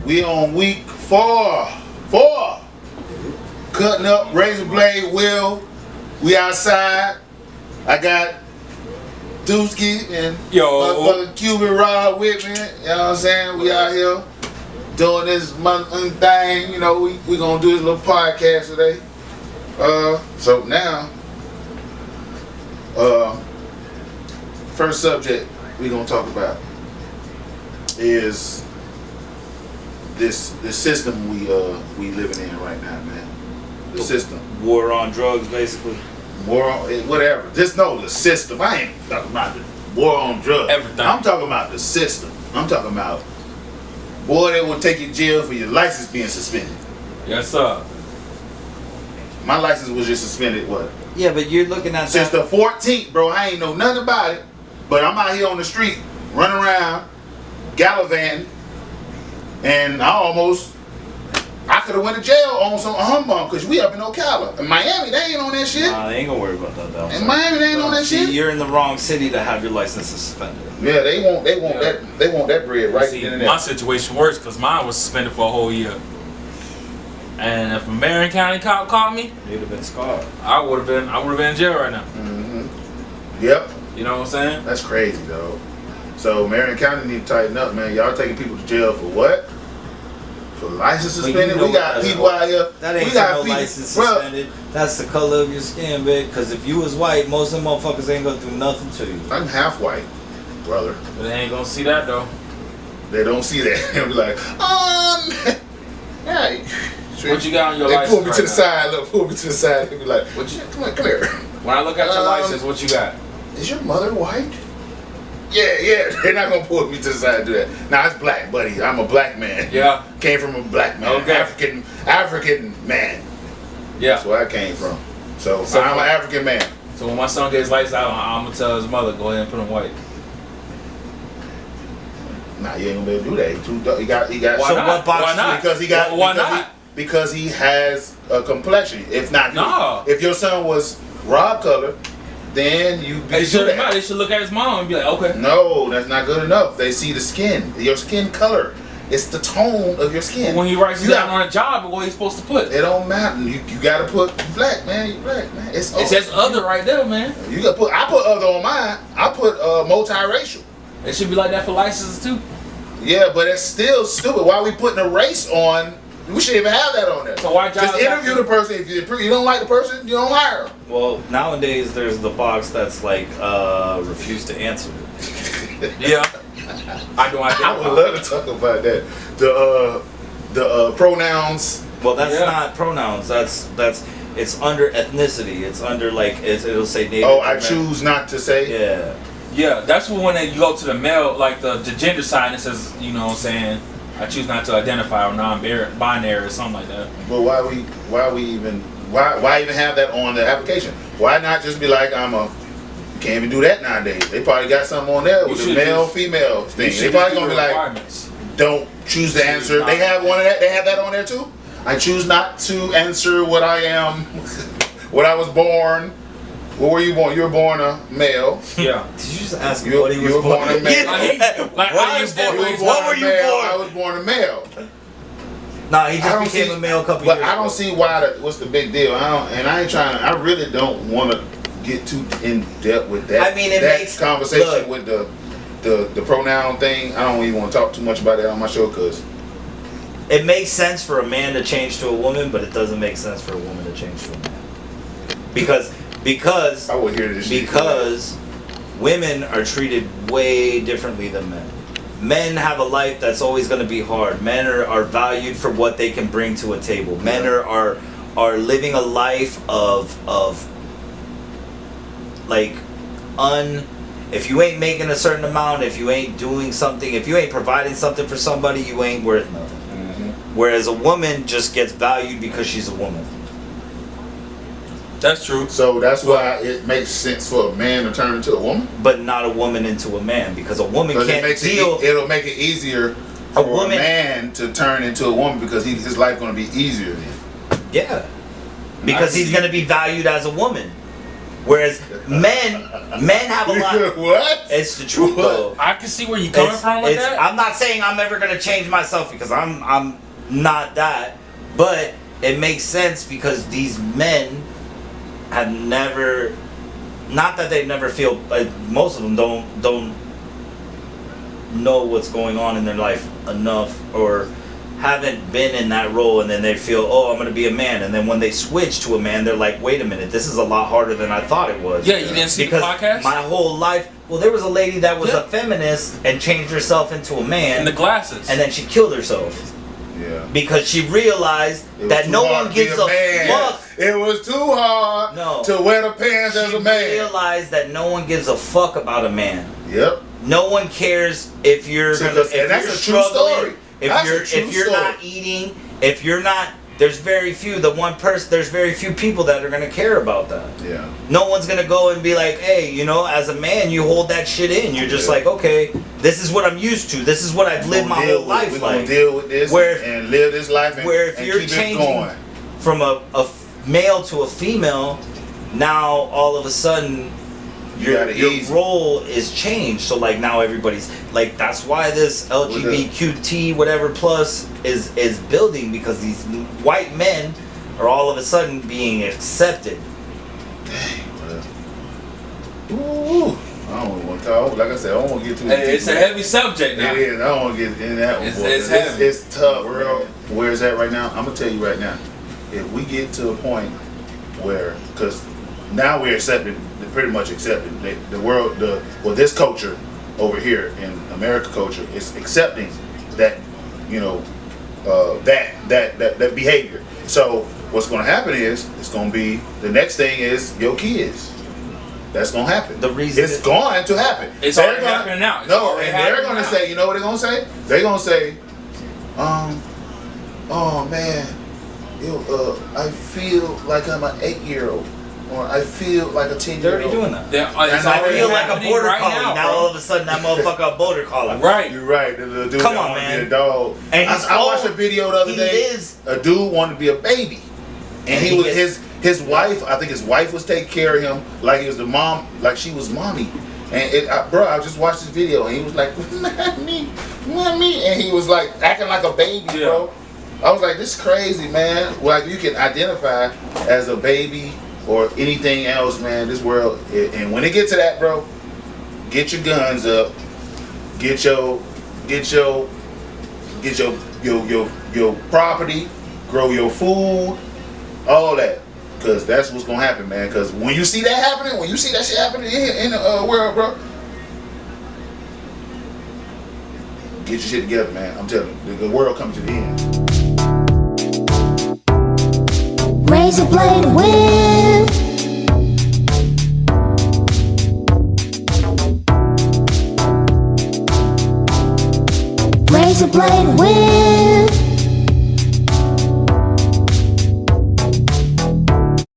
We on week 4. Cutting up, razor blade wheel. We outside. I got Dusky and brother Cuban Rod with me. You know what I'm saying? We out here doing this month thing. You know, we gonna do this little podcast today. So now, first subject we gonna talk about is this system we living in right now, man. The system. War on drugs, basically. War on whatever. Just know the system. I ain't talking about the war on drugs. Everything. I'm talking about the system. I'm talking about boy that will take you to jail for your license being suspended. Yes, sir. My license was just suspended. What? Yeah, but you're looking at Since the 14th, bro. I ain't know nothing about it. But I'm out here on the street, running around, gallivanting, and I could have went to jail on some humbug because we up in Ocala. In Miami, they ain't on that shit. Nah, they ain't gonna worry about that though. In Miami, they ain't on that shit. You're in the wrong city to have your license suspended. Yeah, they want that bread right See, then and there. my situation worse because mine was suspended for a whole year. And if a Marion County cop caught me, You'd have been scarred. I would have been in jail right now. Yep. You know what I'm saying? That's crazy, though. So Marion County need to tighten up, man. Y'all taking people to jail for what? For license suspended? We got people out here. That ain't we got no people, license suspended. That's the color of your skin, bitch. Because if you was white, most of them motherfuckers ain't gonna do nothing to you. I'm half white, brother. But they ain't gonna see that though. They don't see that. They'll be like, hey. What you got on your they license? pull me to the side. Look, pull me to the side. They be like, What you? come here. When I look at your license, what you got? Is your mother white? Yeah. They're not gonna pull me to the side and do that. Nah, it's black, buddy. I'm a black man. Yeah. Came from a black man. Okay. African man. Yeah. That's where I came from. So I'm an African man. So when my son gets lights out, I'm gonna tell his mother, go ahead and put him white. Nah, you ain't gonna be able to do that. He got. Why So not? what box? Why not? Because he got. Why because not? Because he has a complexion. If not, No. if your son was Rob color, then you be They do should that. They should look at his mom and be like, okay. No, that's not good enough. They see the skin, your skin color. It's the tone of your skin. When he writes it You down got- on a job, what he's supposed to put? It don't matter. You gotta put black, man. You black, man. It says other right there, man. You gotta put. I put other on mine. I put multiracial. It should be like that for licenses too. Yeah, but it's still stupid. Why are we putting a race on? We shouldn't even have that on there. So why just interview the person? If you don't like the person, you don't hire them. Well, nowadays there's the box that's like refuse to answer. Yeah. I do. I would love to talk about that. The pronouns. Well, that's Yeah. not pronouns. That's it's under ethnicity. It's under like it'll say Native. Oh, I American. choose not to say. Yeah. Yeah, that's when you go to the male, like the gender side, and it says, you know what I'm saying, I choose not to identify or non-binary or something like that. But why even have that on the application? Why not just be like you can't even do that nowadays. They probably got something on there with the male female thing. They probably gonna be like, don't choose to answer. They have one of that. They have that on there too. I choose not to answer what I am, what I was born. Where were you born? You were born a male. Yeah. Did you just ask me You what he was were born a male. Like, What I are you understand born? what he's What were you born? I was born a male. Nah, he I don't just became see- a male a couple But years I don't ago. see what's the big deal. I ain't trying. I really don't want to get too in depth with that. I mean, it that makes- conversation look. with the pronoun thing. I don't even want to talk too much about that on my show because It makes sense for a man to change to a woman, but it doesn't make sense for a woman to change to a man. Because I would hear this. shit. because women are treated way differently than men. Men have a life that's always going to be hard. Men are valued for what they can bring to a table. Men are living a life of like if you ain't making a certain amount, if you ain't doing something, if you ain't providing something for somebody, you ain't worth nothing. Whereas a woman just gets valued because she's a woman. That's true. So that's why it makes sense for a man to turn into a woman. But not a woman into a man, because a woman Because can't deal. it'll make it easier for a man to turn into a woman because his life going to be easier then. Yeah. Because he's going to be valued as a woman. Whereas men have a lot. What? It's the truth though. I can see where you coming from with that. I'm not saying I'm ever gonna change myself because I'm not that, but it makes sense because these men have never, not that they never feel, like most of them don't know what's going on in their life enough or haven't been in that role, and then they feel, oh, I'm gonna be a man, and then when they switch to a man, they're like, wait a minute, this is a lot harder than I thought it was. Yeah, you didn't see because the podcast? my whole life, well, there was a lady that was Yeah. a feminist and changed herself into a man, And the glasses. and then she killed herself Yeah. because she realized It was that too no hard one to be gives a a man. fuck. It was too hard No. to wear the pants as She a man. realized that no one gives a fuck about a man. Yep. No one cares if you're So gonna, that's- if and that's you're a true struggling, story. if That's a you're true if you're story. not eating, if you're not. There's very few. There's very few people that are gonna care about that. Yeah. No one's gonna go and be like, hey, you know, as a man, you hold that shit in. You're just Yeah. like, okay, this is what I'm used to. This is what I've lived my whole life We're like. gonna deal with this Where- and live this life and, where if and you're keep it changing going. from a male to a female, now all of a sudden You your gotta ease it. role is changed. So like now everybody's like, that's why this LGBTQT whatever plus is building, because these white men are all of a sudden being accepted. Ooh. I don't want to talk. Like I said, I don't want to get too Hey, it's a deep. heavy subject now. It is. I don't want to get in that one. It's- boy. it's heavy. It's tough, bro. Where it's at right now, I'm gonna tell you right now. If we get to a point where, because now we're accepted, pretty much accepted. The world, this culture over here in America culture is accepting that, you know, that behavior. So what's going to happen is it's going to be the next thing is your kids. That's going to happen. The reason it's going to happen. It's They're already gonna- happening now. It's No, already and they're happening going to now. say, you know what they're going to say? They're going to say, oh man, I feel like I'm an 8-year-old, or I feel like a 10-year-old. They're already doing that. It's I I already feel like a happening border right collie. now, Now bro. all of a sudden that motherfucker a border collie. Right. You're right. The dude Come that on, wanted to man. be a dog. And he's I watched old. a video the other He day. lives- A dude wanted to be a baby, and he was his wife. I think his wife was taking care of him like he was the mom, like she was mommy. And bro, I just watched this video, and he was like, mommy, and he was like acting like a baby, Yeah. bro. I was like, this is crazy, man. Like you can identify as a baby or anything else, man. This world, and when it gets to that, bro, get your guns up, get your property, grow your food, all that, because that's what's gonna happen, man. Because when you see that happening, when you see that shit happening in the world, bro, get your shit together, man. I'm telling you, the world comes to the end. Razor blade whip. Razor blade whip.